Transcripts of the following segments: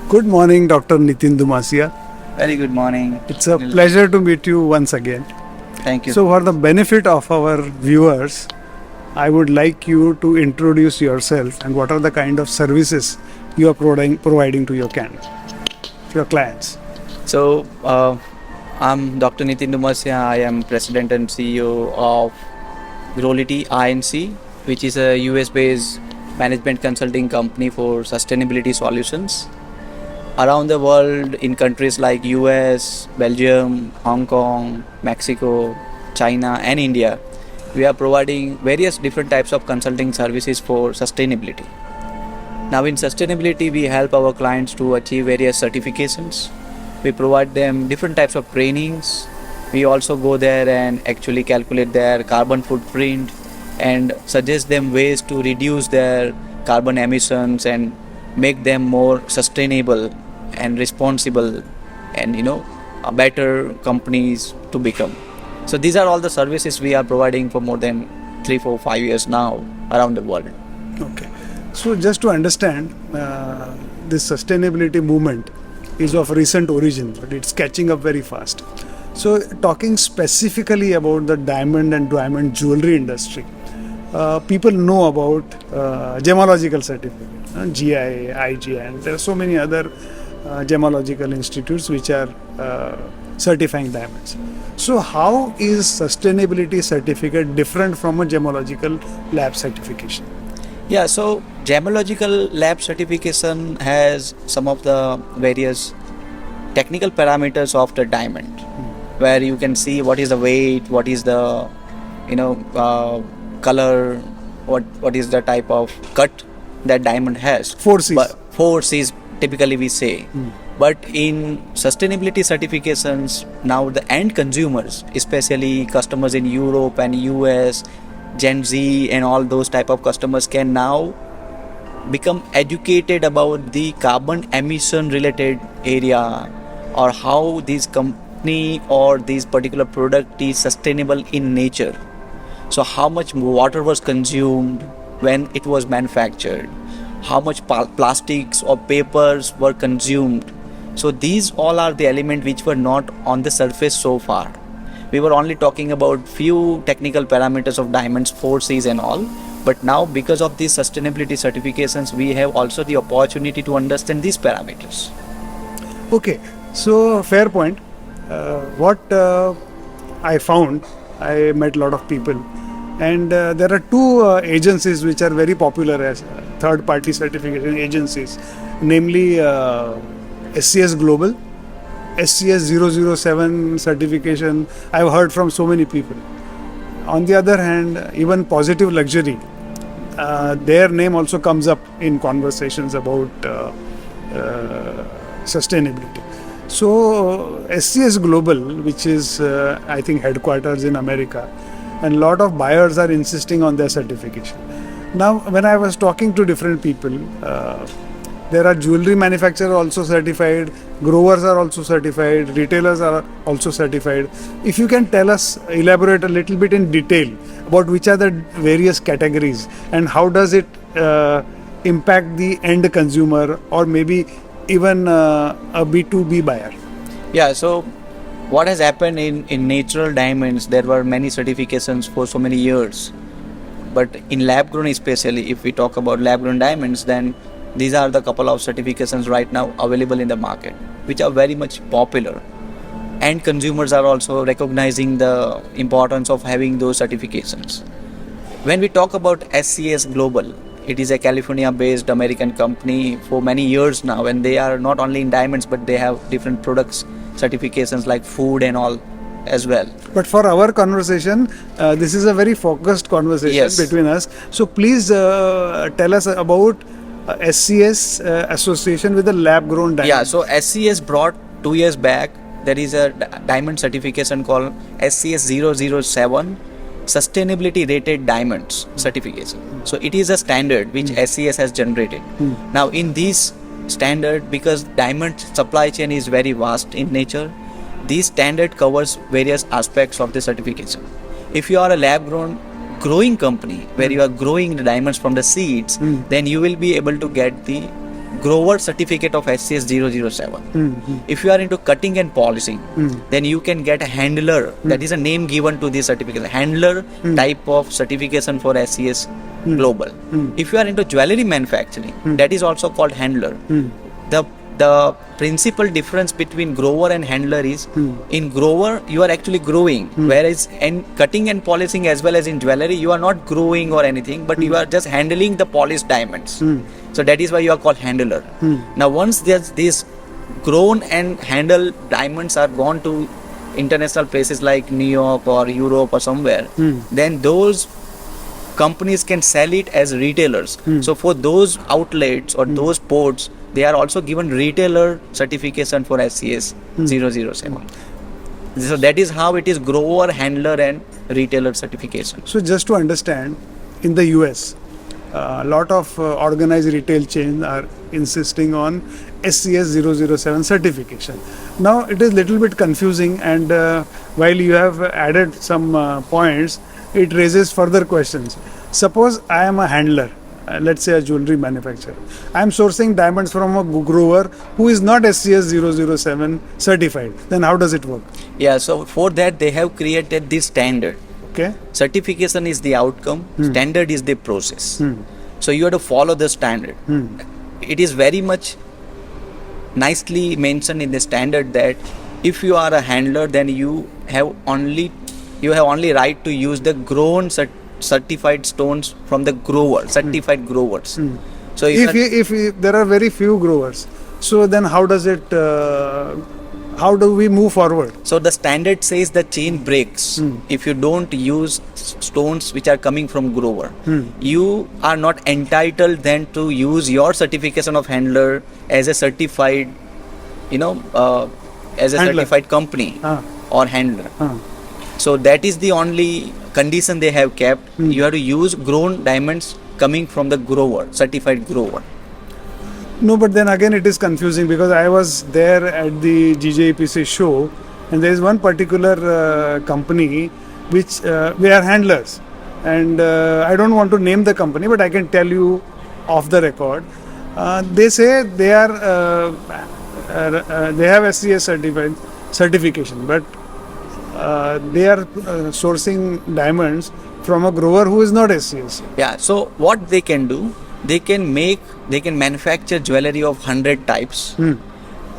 Good morning, Dr. Nitin Dumasia. Very good morning. It's a pleasure to meet you once again. Thank you. So, for the benefit of our viewers, I would like you to introduce yourself and what are the kind of services you are providing to your clients. So, I'm Dr. Nitin Dumasia. I am President and CEO of Grolity INC, which is a US-based management consulting company for sustainability solutions. Around the world, in countries like US, Belgium, Hong Kong, Mexico, China and India, we are providing various different types of consulting services for sustainability. Now in sustainability, we help our clients to achieve various certifications. We provide them different types of trainings. We also go there and actually calculate their carbon footprint and suggest them ways to reduce their carbon emissions and make them more sustainable and responsible and better companies to become. So these are all the services we are providing for more than 3, 4, 5 years now around the world. Okay. So just to understand, this sustainability movement is of recent origin, but it's catching up very fast. So talking specifically about the diamond and diamond jewelry industry, people know about gemological certificate, GI, IGI, and there are so many other gemological institutes which are certifying diamonds. So how is sustainability certificate different from a gemological lab certification? Yeah, so gemological lab certification has some of the various technical parameters of the diamond, where you can see what is the weight, what is the color, what is the type of cut that diamond has. 4 C's. But 4 C's typically we say. But in sustainability certifications, now the end consumers, especially customers in Europe and US, Gen Z and all those type of customers can now become educated about the carbon emission related area or how this company or this particular product is sustainable in nature. So how much water was consumed when it was manufactured, how much plastics or papers were consumed. So these all are the elements which were not on the surface so far. We were only talking about few technical parameters of diamonds, 4 C's and all. But now because of these sustainability certifications, we have also the opportunity to understand these parameters. Okay, so fair point. What I found, I met a lot of people, and there are two agencies which are very popular as third-party certification agencies, namely SCS Global, SCS 007 certification. I've heard from so many people. On the other hand, even Positive Luxury, their name also comes up in conversations about sustainability. So SCS Global, which is I think headquarters in America, and a lot of buyers are insisting on their certification. Now when I was talking to different people, there are jewelry manufacturers also certified, growers are also certified, retailers are also certified. If you can tell us, elaborate a little bit in detail about which are the various categories and how does it impact the end consumer or maybe even a B2B buyer. Yeah, so what has happened in natural diamonds, there were many certifications for so many years. But in lab grown especially, if we talk about lab grown diamonds, then these are the couple of certifications right now available in the market, which are very much popular. And consumers are also recognizing the importance of having those certifications. When we talk about SCS Global, it is a California-based American company for many years now, and they are not only in diamonds, but they have different products, certifications like food and all as well. But for our conversation, this is a very focused conversation between us. So please tell us about SCS association with the lab grown diamond. Yeah, so SCS brought 2 years back, there is a diamond certification called SCS 007 sustainability rated diamonds certification. So it is a standard which SCS has generated. Now in this standard, because diamond supply chain is very vast in nature, this standard covers various aspects of the certification. If you are a lab grown growing company where you are growing the diamonds from the seeds, then you will be able to get the grower certificate of SCS 007. If you are into cutting and polishing, then you can get a handler. That is a name given to this certificate. Handler type of certification for SCS Global. If you are into jewelry manufacturing, that is also called handler. The principal difference between grower and handler is in grower you are actually growing, whereas in cutting and polishing as well as in jewelry you are not growing or anything, but you are just handling the polished diamonds. So that is why you are called handler. Now once there's these grown and handled diamonds are gone to international places like New York or Europe or somewhere, then those companies can sell it as retailers. So for those outlets or those ports, they are also given retailer certification for SCS 007. So that is how it is grower, handler and retailer certification. So just to understand, in the US, a lot of organized retail chains are insisting on SCS 007 certification. Now it is little bit confusing, and while you have added some points, it raises further questions. Suppose I am a handler, let's say a jewelry manufacturer. I am sourcing diamonds from a grower who is not SCS 007 certified. Then how does it work? Yeah, so for that they have created this standard. Okay. Certification is the outcome, standard is the process. So you have to follow the standard. It is very much nicely mentioned in the standard that if you are a handler, then you have only right to use the grown certified stones from the grower, certified growers. So if there are very few growers, so then how does it? How do we move forward? So the standard says the chain breaks if you don't use stones which are coming from grower. You are not entitled then to use your certification of handler as a certified, as a handler. certified company or handler. So that is the only condition they have kept. You have to use grown diamonds coming from the grower, certified grower. No, but then again it is confusing because I was there at the GJEPC show, and there is one particular company which we are handlers, and I don't want to name the company, but I can tell you off the record. They say they are they have SCS certification, but they are sourcing diamonds from a grower who is not SCS. Yeah, so what they can do, they can manufacture jewelry of 100 types,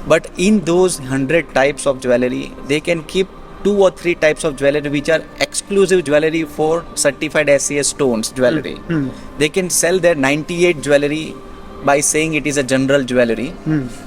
but in those 100 types of jewelry, they can keep 2 or 3 types of jewelry which are exclusive jewelry for certified SCS stones jewelry. They can sell their 98 jewelry by saying it is a general jewelry,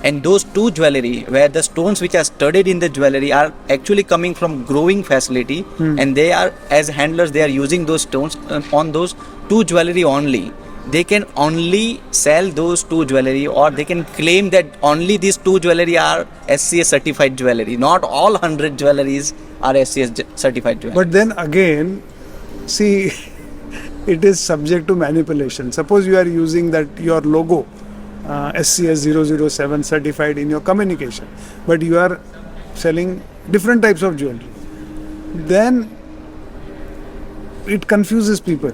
and those 2 jewelry where the stones which are studied in the jewelry are actually coming from growing facility, and they are, as handlers, they are using those stones on those 2 jewelry only. They can only sell those 2 jewelry, or they can claim that only these 2 jewelry are SCS certified jewelry. Not all 100 jewelries are SCS certified jewelry. But then again, see, it is subject to manipulation. Suppose you are using that your logo SCS 007 certified in your communication, but you are selling different types of jewelry. Then it confuses people.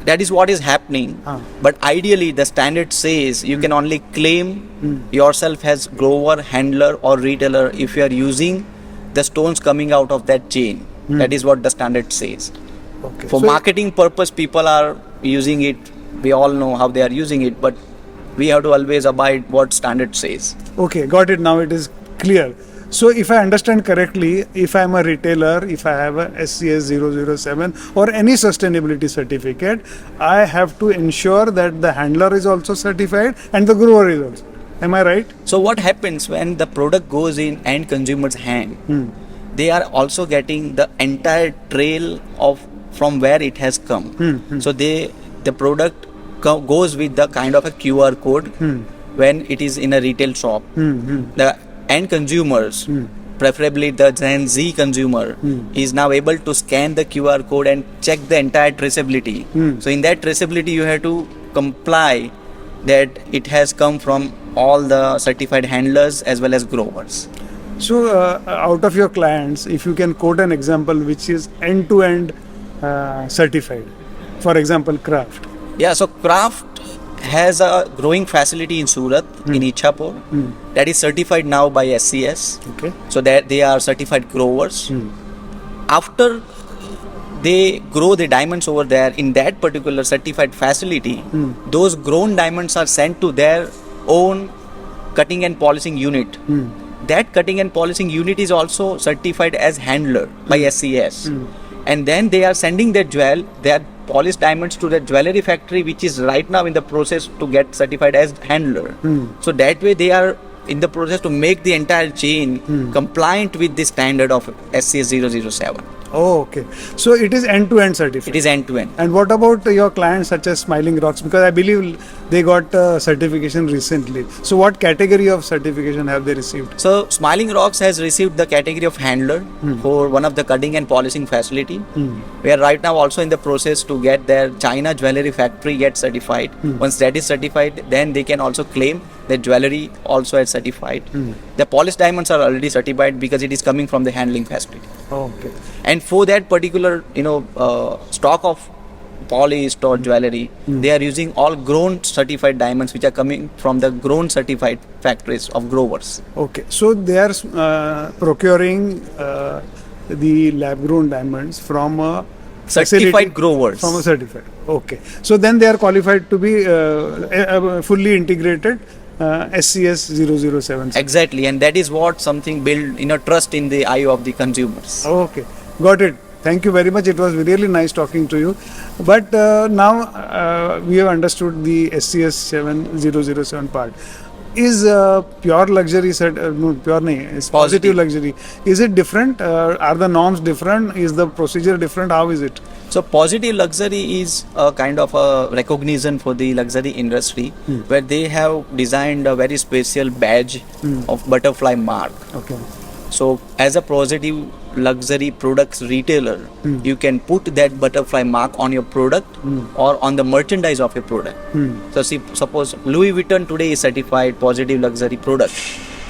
That is what is happening. But ideally the standard says you can only claim yourself as grower, handler or retailer if you are using the stones coming out of that chain. That is what the standard says. Okay. For marketing purpose, people are using it. We all know how they are using it, but we have to always abide what standard says. Okay, got it. Now it is clear. So if I understand correctly, if I am a retailer, if I have a SCS 007 or any sustainability certificate, I have to ensure that the handler is also certified and the grower is also. Am I right? So what happens when the product goes in end consumer's hand? They are also getting the entire trail of from where it has come. So the product goes with the kind of a QR code when it is in a retail shop. The end consumers, preferably the Gen Z consumer, is now able to scan the QR code and check the entire traceability. So in that traceability, you have to comply that it has come from all the certified handlers as well as growers. So out of your clients, if you can quote an example which is end-to-end certified, for example, craft. Yeah, so craft has a growing facility in Surat, in Ichhapur, that is certified now by SCS. Okay. So that they are certified growers. After they grow the diamonds over there in that particular certified facility, those grown diamonds are sent to their own cutting and polishing unit. That cutting and polishing unit is also certified as handler by SCS. And then they are sending their polished diamonds to the jewelry factory, which is right now in the process to get certified as handler. So that way they are in the process to make the entire chain compliant with the standard of SCS 007. Oh, okay. So it is end-to-end certified. It is end to end. And what about your clients such as Smiling Rocks? Because I believe they got certification recently. So what category of certification have they received? So Smiling Rocks has received the category of handler for one of the cutting and polishing facility. We are right now also in the process to get their China jewelry factory get certified. Once that is certified, then they can also claim their jewelry also as certified. The polished diamonds are already certified because it is coming from the handling facility. Oh, okay. And for that particular, stock of polished or jewelry, they are using all grown certified diamonds, which are coming from the grown certified factories of growers. Okay. So they are procuring the lab-grown diamonds from a Certified facility- growers. From a certified. Okay. So then they are qualified to be fully integrated SCS 007. Exactly, and that is what something build trust in the eye of the consumers. Okay, got it. Thank you very much. It was really nice talking to you. But now we have understood the SCS 007 part. Is pure luxury no, pure nahi, is positive luxury. Is it different? Are the norms different? Is the procedure different? How is it? So positive luxury is a kind of a recognition for the luxury industry, where they have designed a very special badge of butterfly mark. Okay. So as a positive luxury products retailer, you can put that butterfly mark on your product or on the merchandise of your product. So suppose Louis Vuitton today is certified positive luxury product.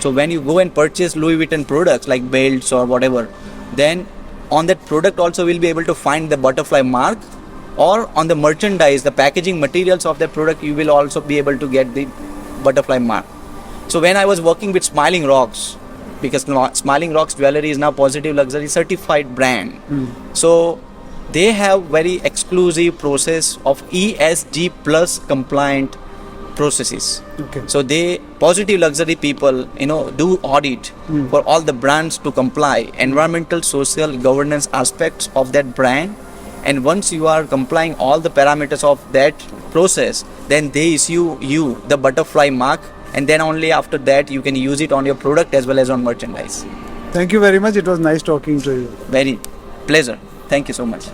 So when you go and purchase Louis Vuitton products like belts or whatever, then on that product also will be able to find the butterfly mark, or on the merchandise, the packaging materials of the product, you will also be able to get the butterfly mark. So when I was working with Smiling Rocks, because Smiling Rocks jewelry is now positive luxury certified brand, so they have very exclusive process of ESG plus compliant processes. Okay. So they positive luxury people do audit for all the brands to comply environmental, social, governance aspects of that brand, and once you are complying all the parameters of that process, then they issue you the butterfly mark, and then only after that you can use it on your product as well as on merchandise. Thank you very much. It was nice talking to you. Very pleasure. Thank you so much.